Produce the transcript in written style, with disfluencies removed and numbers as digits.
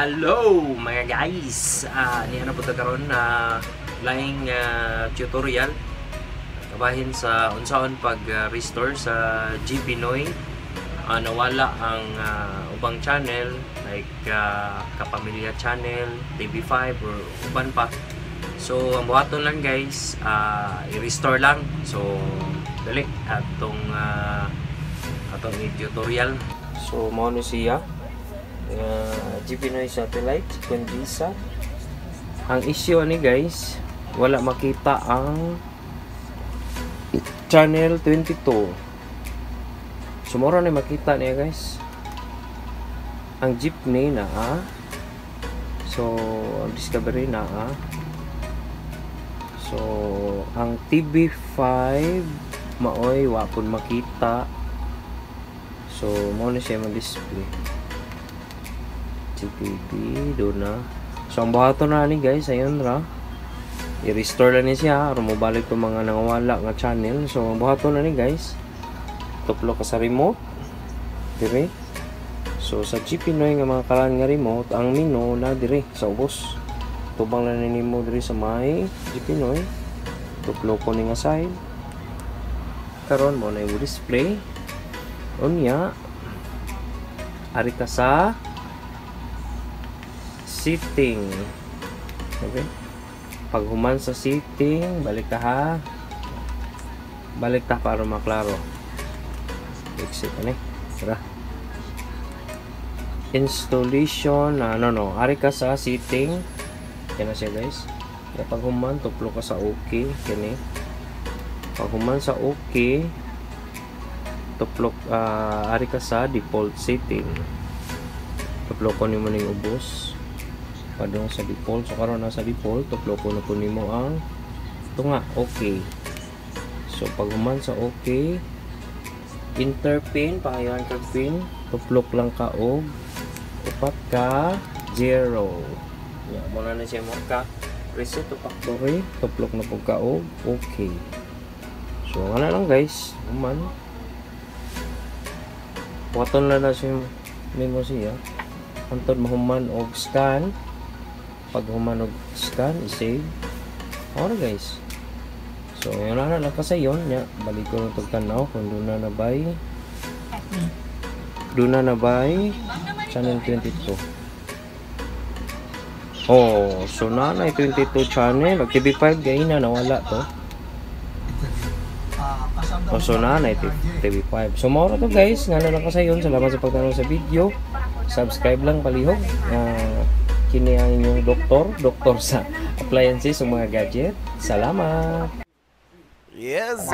Hello mga guys, niya na po karon na laing tutorial kabahin sa unsaon pag restore sa G Pinoy. Nawala ang ubang channel like Kapamilya channel, TV5 or uban pa. So ang buhaton lang guys, i-restore lang. So dali atong tutorial. So mo siya G Pinoy satellite Kundisa. Ang issue ani guys, wala makita ang channel 22. Sumoro na makita niya guys ang jeepney na so ang discovery na so ang TV5 maoy wapon makita. So mo na siya mag-display TV doon na. So ang buhaton na ni guys, ayun ra i-restore lang ni siya aron mo balik to mga nangawala nga channel. So ang buhaton na ni guys, tuplo ka sa remote dire. So sa G Pinoy nga mga kalan nga remote, ang menu na dire sa ubos. Tubang lang nimo dire sa may G Pinoy, tuplo ko ni nga side karon mo na yung display unya ari ka sa setting. Okay, pag human sa setting, balik ka balik ta para maklaro. Exit ani tara installation ari ka sa setting kana siya guys. Pag human tuplo ka sa okay kini. Pag human sa okay tuplok ari ka sa default setting, tuplo ko nimo ning ubos padung sa default. So karon na sa default tuplo ko na po nimo ang tunga okay. So pag human sa okay, enter pin paayon kag pin, tuplok lang ka og upat ka 0. Mo na siya marka reset to factory, tuplok na po ka og okay. So ana lang guys, human waton na siya nimo siya antod mahuman og scan. Pag human og scan i-save ora guys. So yun na lang kasi yun nya balik ko nung tanaw kung doon na nabay channel 22. So na 22 channel og TV5 gay na nawala to. So na TV5. So mao to guys, nga na lang kasayon. Salamat sa pagtanaw sa video. Subscribe lang palihog. Kini ang inyong doktor sa appliances o mga gadget. Salamat. Yes,